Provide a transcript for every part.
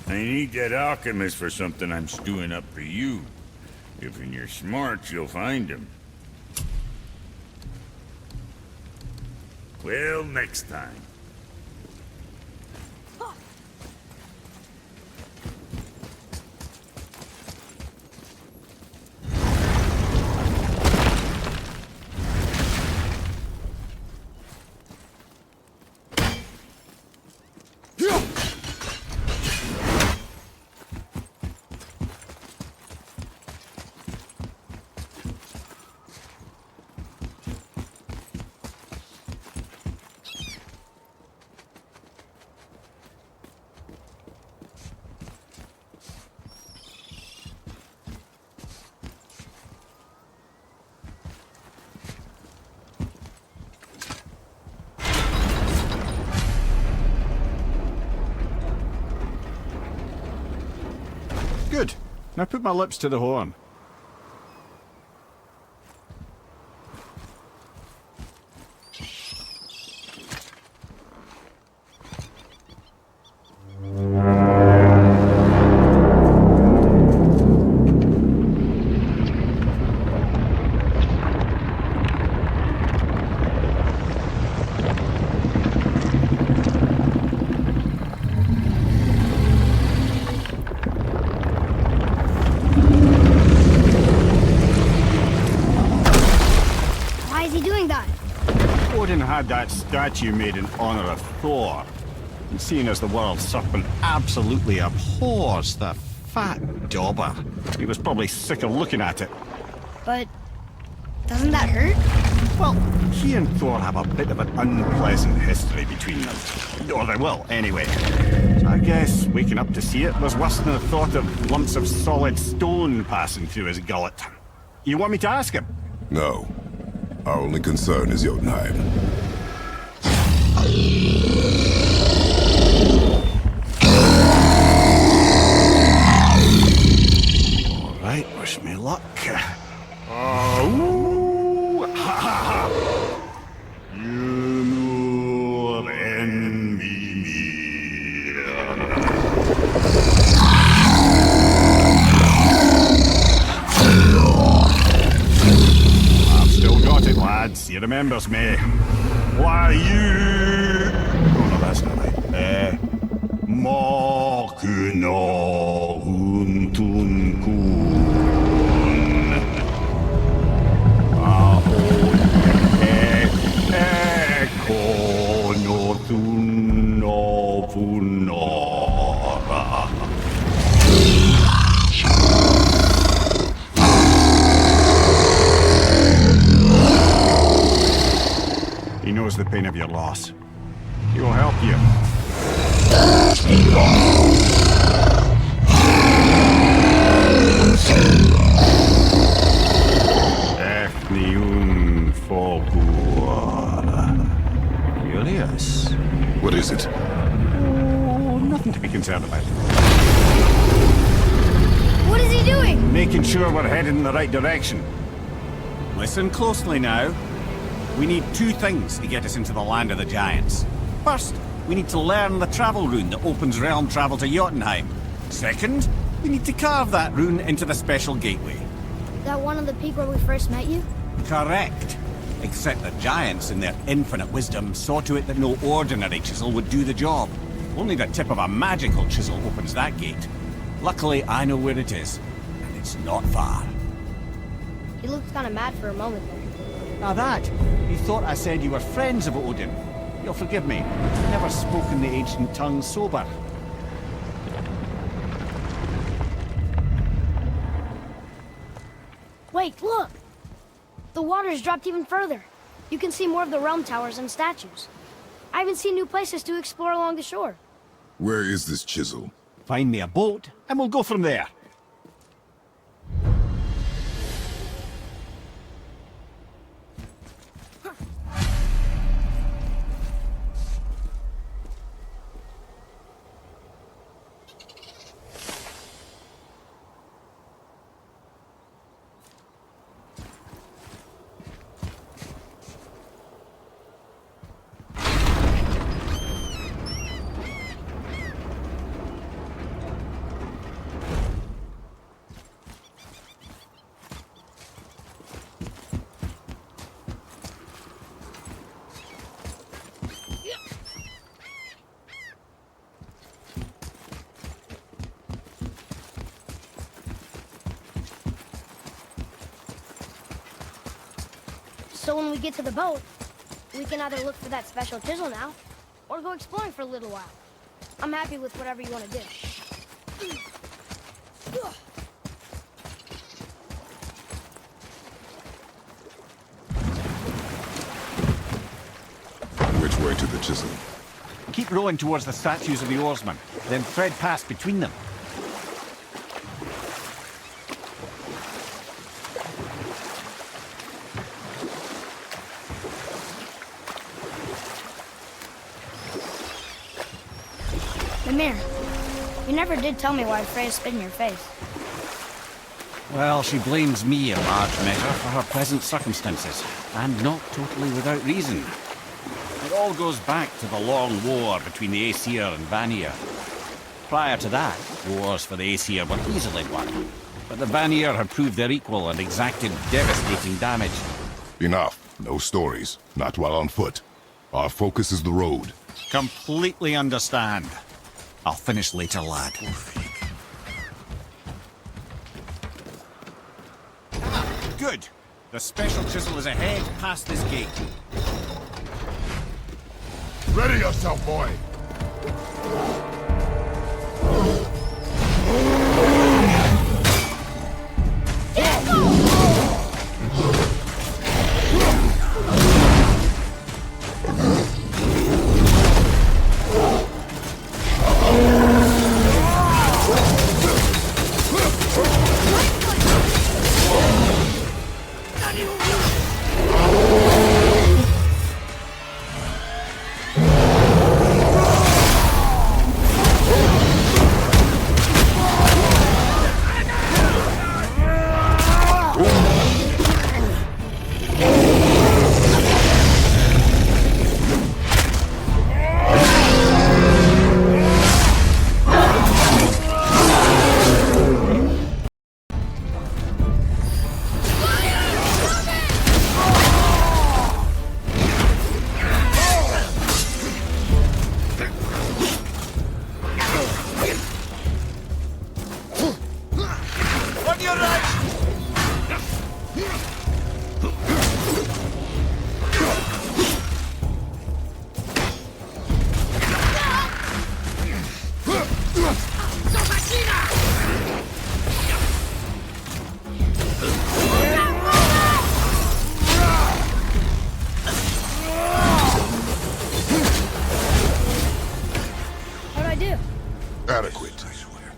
I need that alchemist for something I'm stewing up for you. If you're smart, you'll find him. Well, next time. Good. Now put my lips to the horn. Odin had that statue made in honor of Thor. And seeing as the world serpent absolutely abhors the fat dauber, he was probably sick of looking at it. But doesn't that hurt? Well, he and Thor have a bit of an unpleasant history between them. Or they will, anyway. So I guess waking up to see it was worse than the thought of lumps of solid stone passing through his gullet. You want me to ask him? No. Our only concern is Jotunheim. All right, wish me luck. Oh, ha ha ha! You nur envy me. I've still got it, lads. He remembers me. Why you? Oh no, that's not right. Mokuno untun kun. Aon eko no tun no punora. He knows the pain of your loss. He will help you. Efnium Folkur. Curious. What is it? Oh, nothing to be concerned about. What is he doing? Making sure we're headed in the right direction. Listen closely now. We need two things to get us into the land of the giants. First, we need to learn the travel rune that opens realm travel to Jotunheim. Second, we need to carve that rune into the special gateway. Is that one on the peak where we first met you? Correct. Except the giants, in their infinite wisdom, saw to it that no ordinary chisel would do the job. Only the tip of a magical chisel opens that gate. Luckily, I know where it is, and it's not far. He looked kind of mad for a moment there. Now that, you thought I said you were friends of Odin. You'll forgive me. I've never spoken the ancient tongue sober. Wait, look! The water's dropped even further. You can see more of the realm towers and statues. I even see new places to explore along the shore. Where is this chisel? Find me a boat, and we'll go from there. So when we get to the boat, we can either look for that special chisel now, or go exploring for a little while. I'm happy with whatever you want to do. Which way to the chisel? Keep rowing towards the statues of the oarsmen, then thread past between them. Mimir, you never did tell me why Freya spit in your face. Well, she blames me in large measure for her present circumstances, and not totally without reason. It all goes back to the long war between the Aesir and Vanir. Prior to that, wars for the Aesir were easily won, but the Vanir had proved their equal and exacted devastating damage. Enough. No stories. Not while on foot. Our focus is the road. Completely understand. I'll finish later, lad. Good. The special chisel is ahead, past this gate. Ready yourself, boy! Adequate, I swear.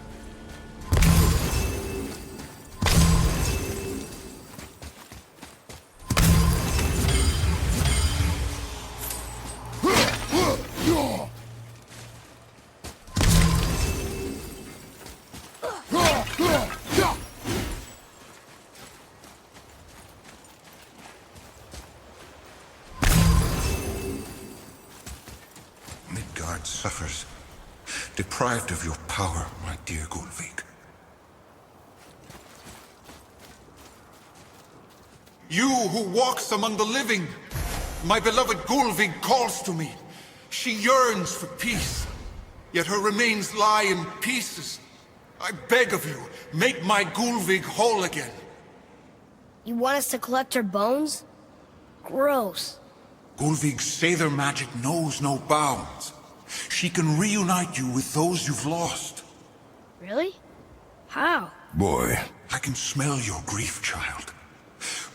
Midgard suffers. Deprived of your power, my dear Gulvik. You who walks among the living, my beloved Gulvik calls to me. She yearns for peace, yet her remains lie in pieces. I beg of you, make my Gulvik whole again. You want us to collect her bones? Gross. Gulvik's Sather magic knows no bounds. She can reunite you with those you've lost. Really? How? Boy. I can smell your grief, child.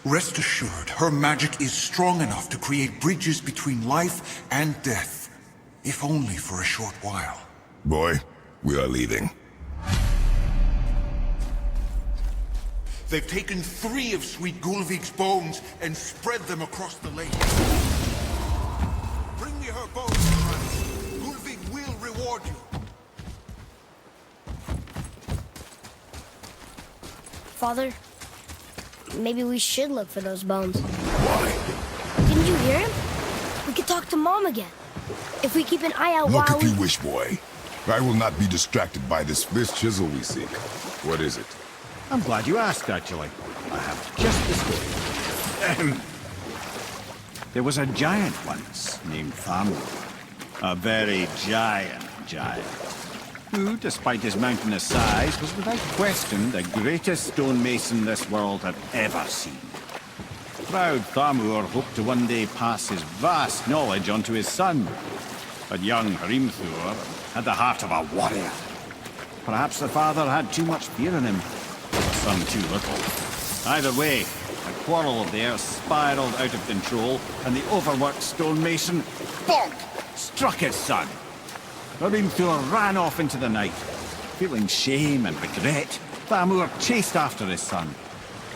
Rest assured, her magic is strong enough to create bridges between life and death. If only for a short while. Boy, we are leaving. They've taken 3 of Sweet Gulvik's bones and spread them across the lake. Bring me her bones, child. Gulvik will reward you. Father, maybe we should look for those bones. Why? Didn't you hear him? We could talk to Mom again. If we keep an eye out Look while if you wish, boy. I will not be distracted by this chisel we seek. What is it? I'm glad you asked, actually. I have just the story. There was a giant once named Thamur. A very giant, who, despite his mountainous size, was without question the greatest stonemason this world had ever seen. proud Thamur hoped to one day pass his vast knowledge on to his son. But young Hrimthur had the heart of a warrior. Perhaps the father had too much fear in him, the son too little. Either way, a quarrel of theirs spiraled out of control, and the overworked stonemason, bonk, struck his son. Hrimthur ran off into the night. Feeling shame and regret, Thamur chased after his son.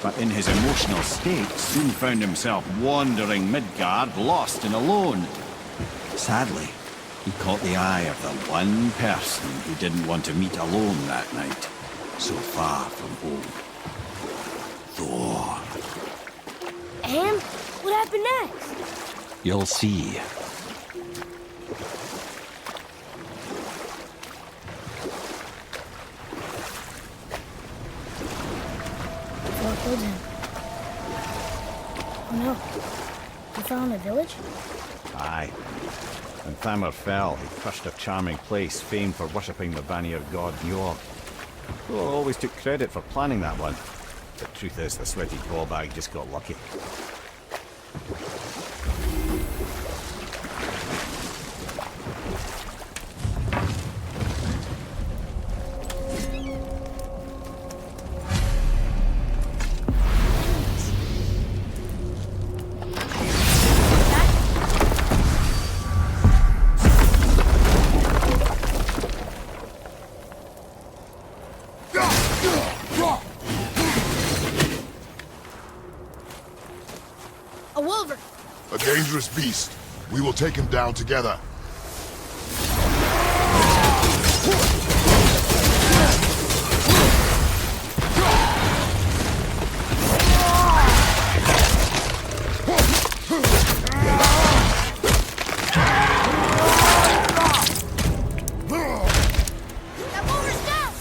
But in his emotional state, soon found himself wandering Midgard, lost and alone. Sadly, he caught the eye of the one person he didn't want to meet alone that night, so far from home. Thor. And what happened next? You'll see. Thor killed him. Oh no. He fell in a village? Aye. When Thamur fell, he crushed a charming place famed for worshipping the Vanir god Njord. Thor always took credit for planning that one. The truth is, the sweaty ballbag just got lucky. A wolver! A dangerous beast. We will take him down together. That wolver's down!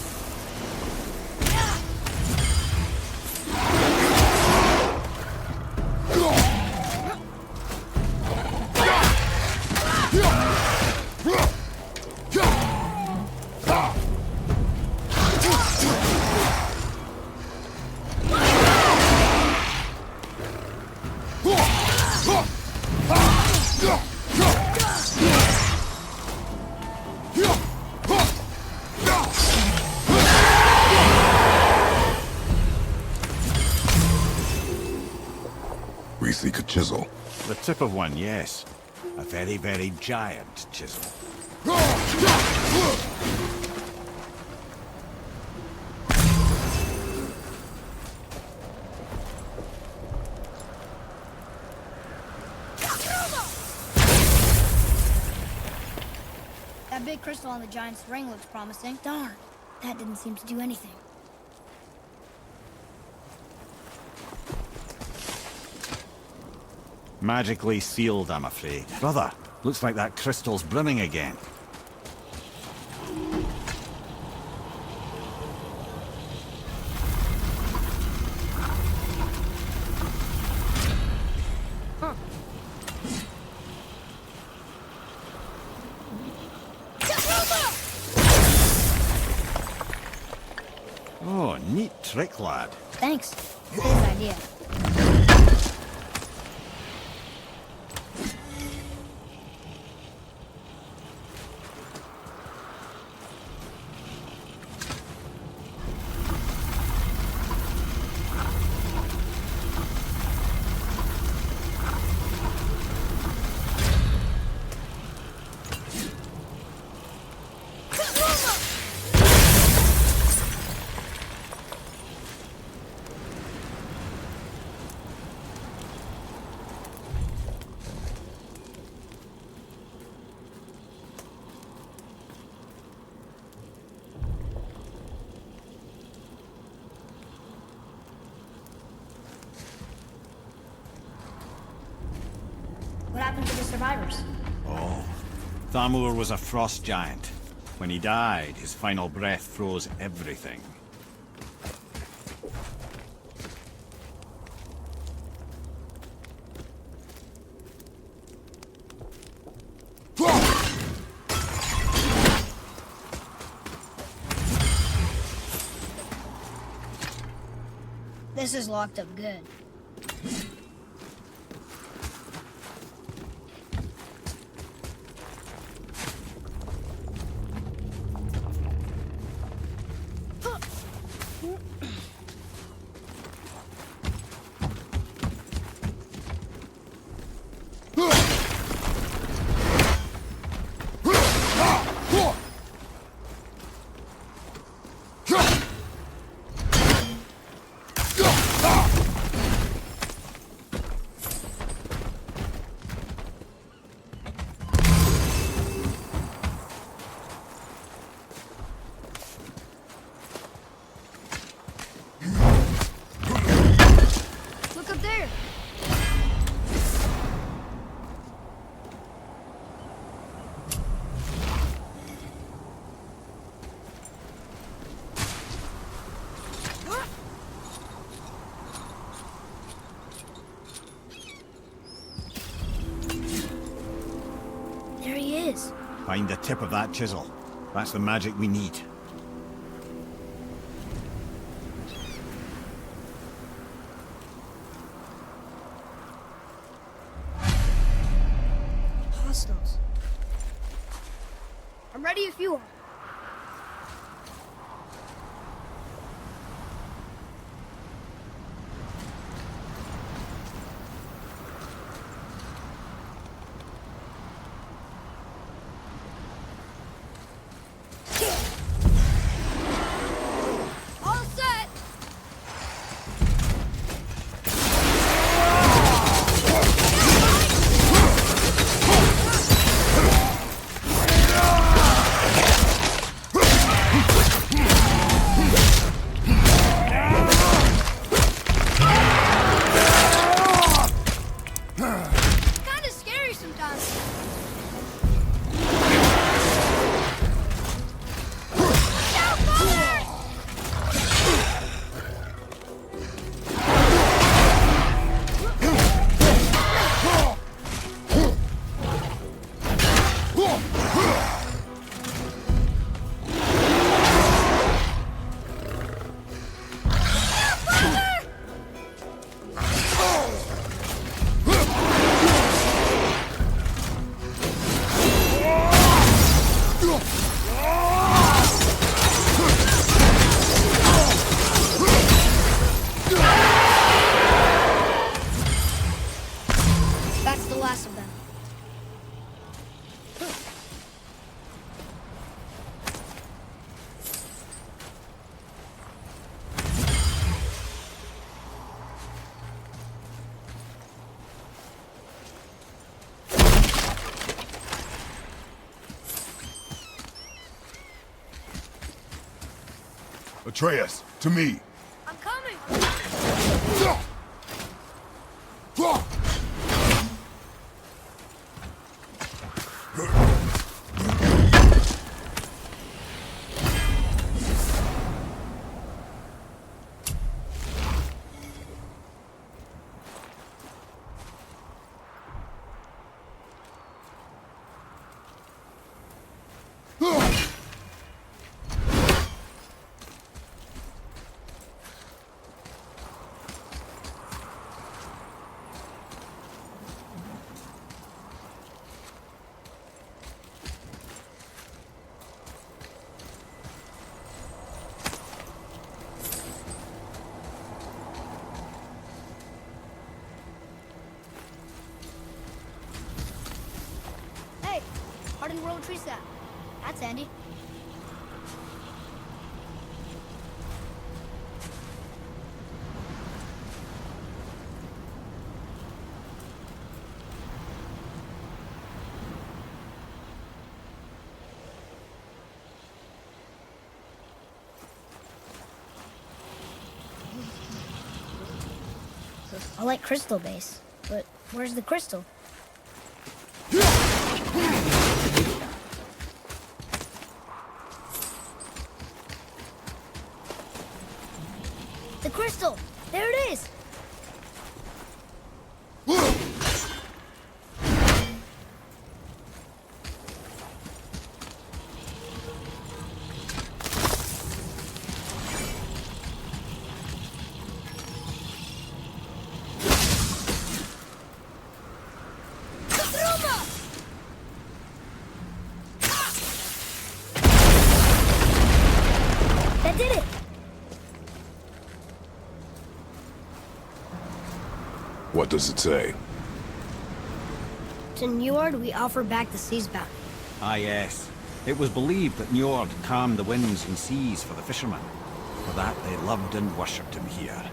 We seek a chisel. The tip of one, yes. A very, very giant chisel. That big crystal on the giant's ring looks promising. Darn, that didn't seem to do anything. Magically sealed, I'm afraid. Brother, looks like that crystal's brimming again. Oh, neat trick, lad. Thanks. His idea. What happened to the survivors? Oh, Thamur was a frost giant. When he died, his final breath froze everything. This is locked up good. is. Find the tip of that chisel. That's the magic we need. Hostiles. I'm ready if you are. All set. Kinda scary sometimes. That's the last of them. Atreus, to me. I'm coming. Hey, hardened world tree sap. That's handy. I like crystal base, but where's the crystal? The crystal! There it is! That did it! What does it say? To Njord, we offer back the sea's bounty. Ah, yes. It was believed that Njord calmed the winds and seas for the fishermen. For that, they loved and worshipped him here.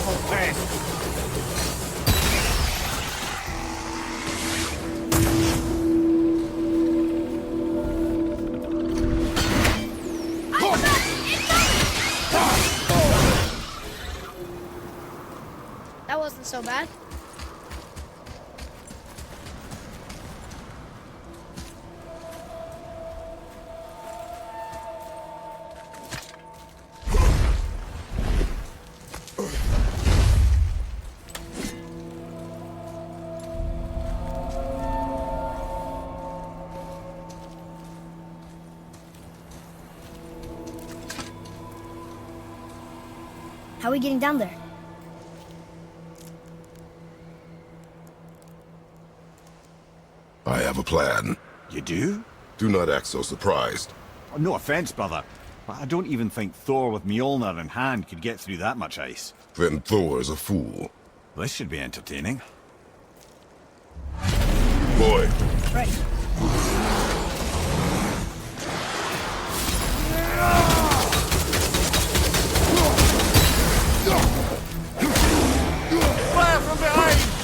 level test. That wasn't so bad. How are we getting down there? I have a plan. You do? Do not act so surprised. Oh, no offense, brother, but I don't even think Thor with Mjolnir in hand could get through that much ice. Then Thor is a fool. This should be entertaining. Boy, Right. Fire from behind!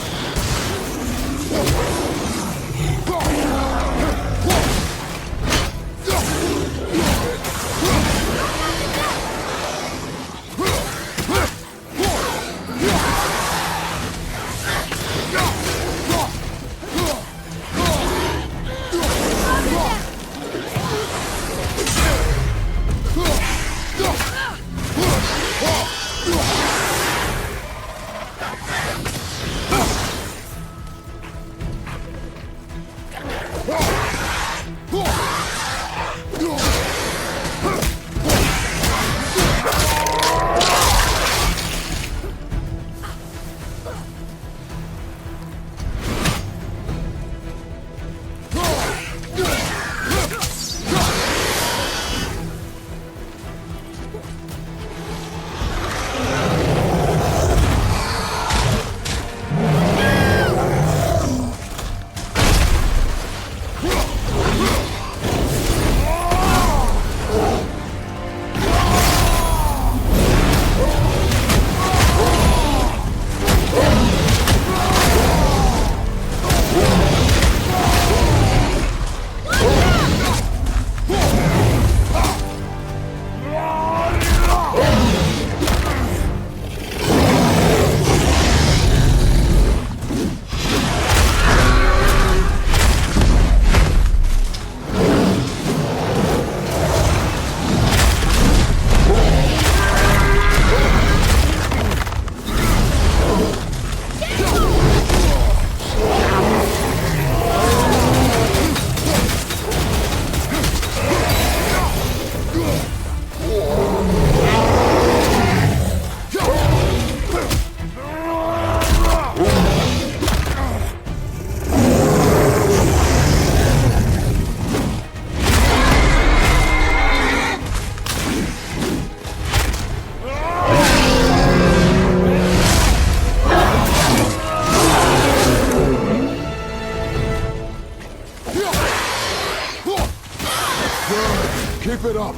keep it up.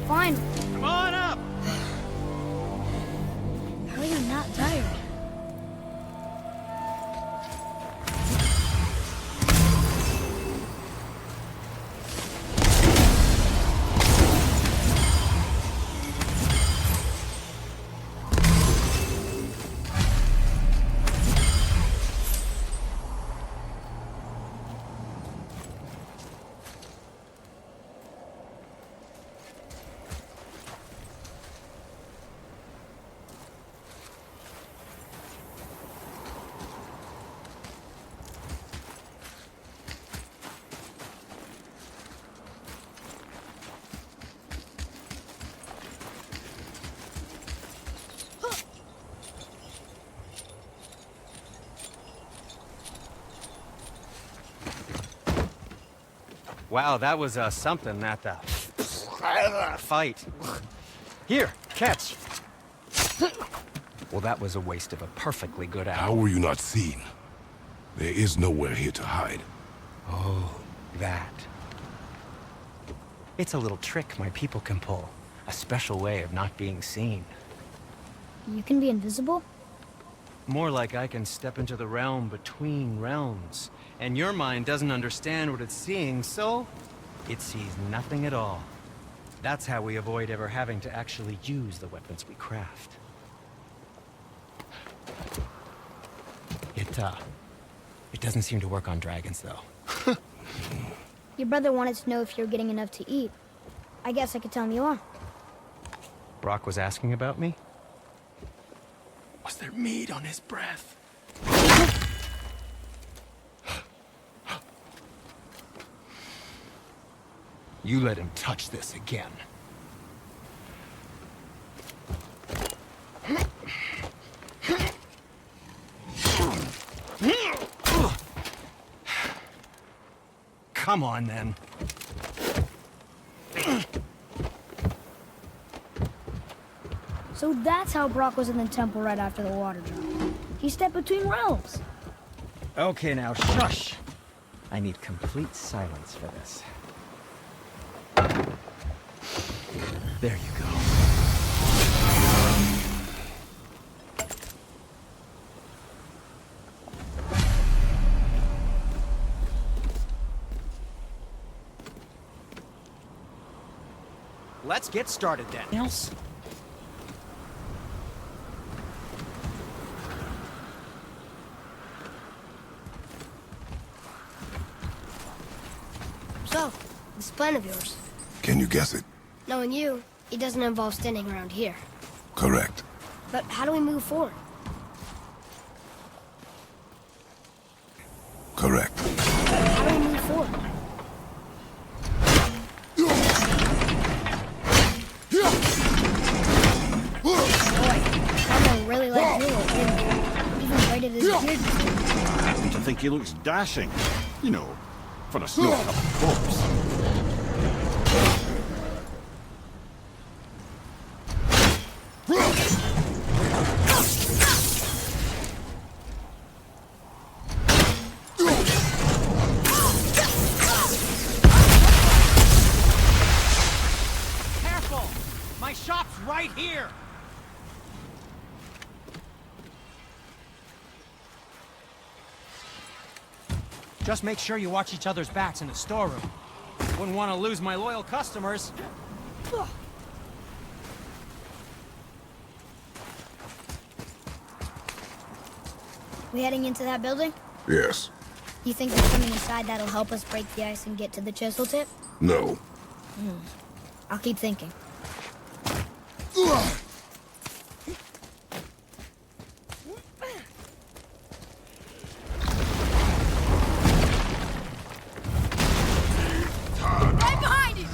Fine. Come on up! How are you not tired? Wow, that was something, that fight. Here, catch. Well, that was a waste of a perfectly good How hour. were you not seen? There is nowhere here to hide. Oh, that. It's a little trick my people can pull. A special way of not being seen. You can be invisible? More like I can step into the realm between realms. And your mind doesn't understand what it's seeing, so it sees nothing at all. That's how we avoid ever having to actually use the weapons we craft. It doesn't seem to work on dragons, though. Your brother wanted to know if you're getting enough to eat. I guess I could tell him you are. Brock was asking about me? Was there meat on his breath? You let him touch this again. Come on, then. So that's how Brock was in the temple right after the water drop. He stepped between realms. Okay, now shush. I need complete silence for this. There you go. Let's get started then. Else? So, this plan of yours. Can you guess it? Knowing you, it doesn't involve standing around here. Correct. But how do we move forward? Correct. How do we move forward? Boy, someone really liked Halo, didn't he? Even braided his beard. I happen to think he looks dashing. You know, for a snow-covered corpse. Careful! My shop's right here! Just make sure you watch each other's backs in the storeroom. Wouldn't want to lose my loyal customers. We heading into that building? Yes. You think there's something inside that'll help us break the ice and get to the chisel tip? No. I'll keep thinking. Right behind you!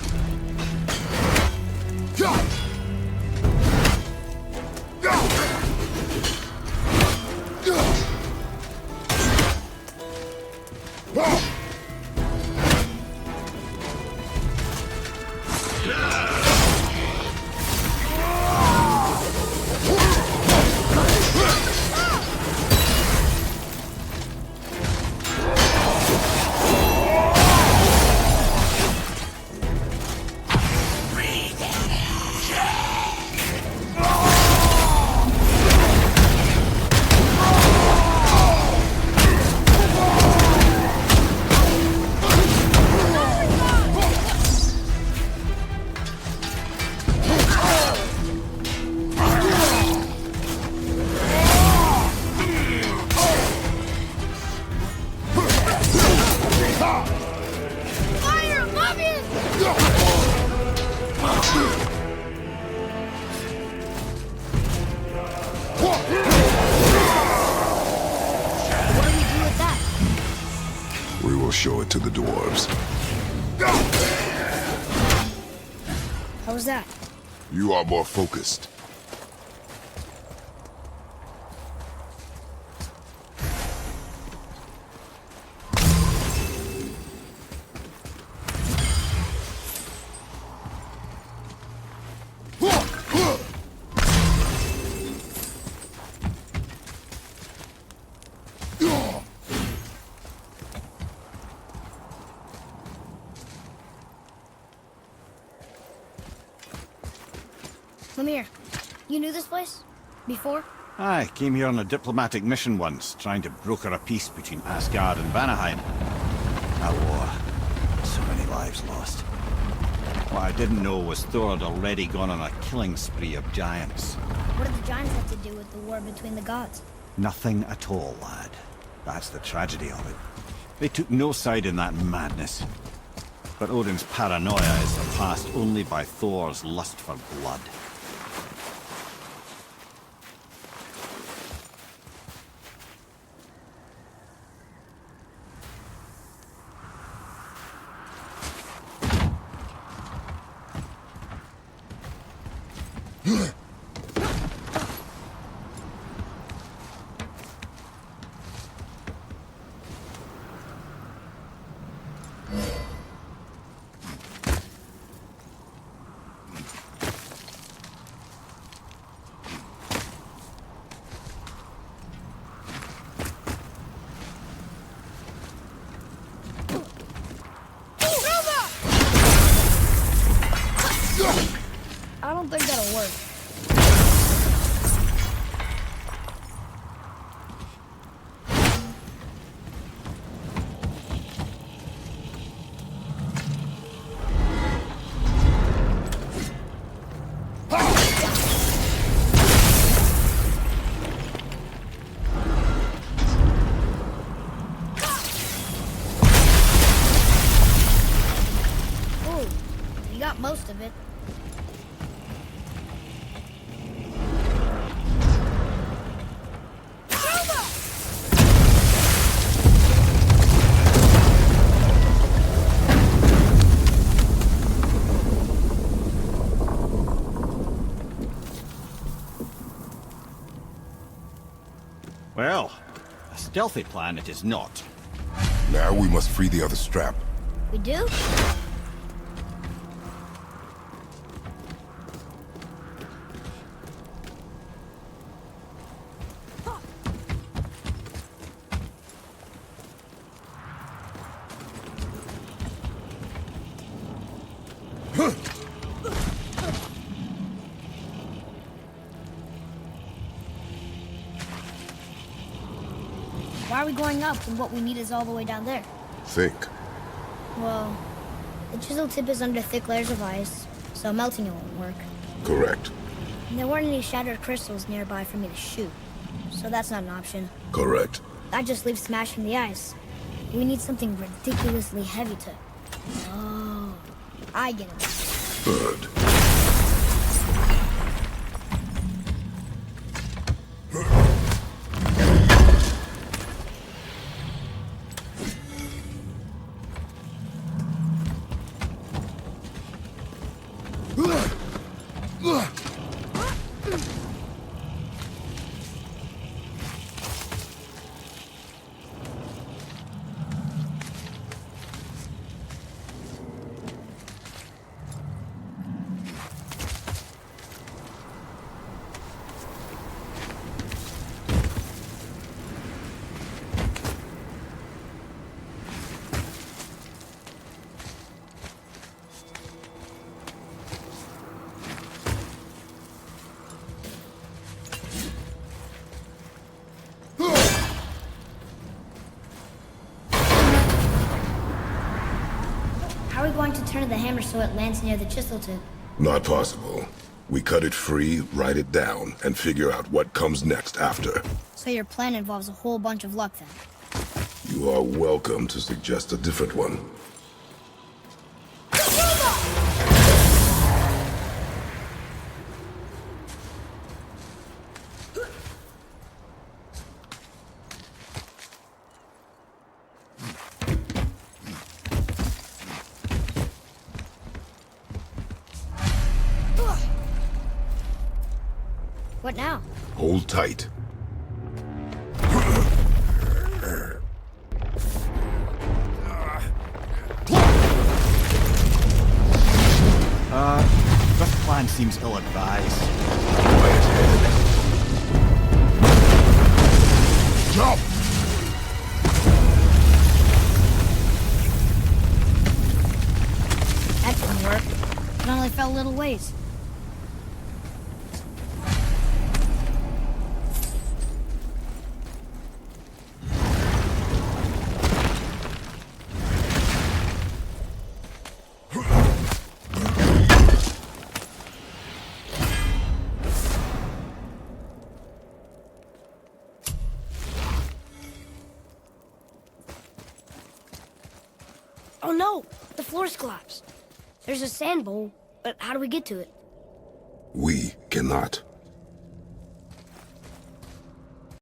Fire! Mummies! What do we do with that? We will show it to the dwarves. How was that? You are more focused. Mimir, you knew this place? Before? I came here on a diplomatic mission once, trying to broker a peace between Asgard and Vanaheim. A war. So many lives lost. What I didn't know was Thor had already gone on a killing spree of giants. What did the giants have to do with the war between the gods? Nothing at all, lad. That's the tragedy of it. They took no side in that madness. But Odin's paranoia is surpassed only by Thor's lust for blood. I don't think that'll work. Ooh, you got most of it. Well, a stealthy plan it is not. Now we must free the other strap. We do? Why are we going up when what we need is all the way down there? Think. Well, the chisel tip is under thick layers of ice, so melting it won't work. Correct. And there weren't any shattered crystals nearby for me to shoot, so that's not an option. Correct. That just leaves smashing the ice. We need something ridiculously heavy to... Oh, I get it. Good. How are we going to turn the hammer so it lands near the chisel tip? Not possible. We cut it free, write it down, and figure out what comes next after. So your plan involves a whole bunch of luck then? You are welcome to suggest a different one. What now? Hold tight. This plan seems ill-advised. Quiet head. Jump! That didn't work. It only fell a little ways. Oh no! The floor's collapsed. There's a sand bowl, but how do we get to it? We cannot.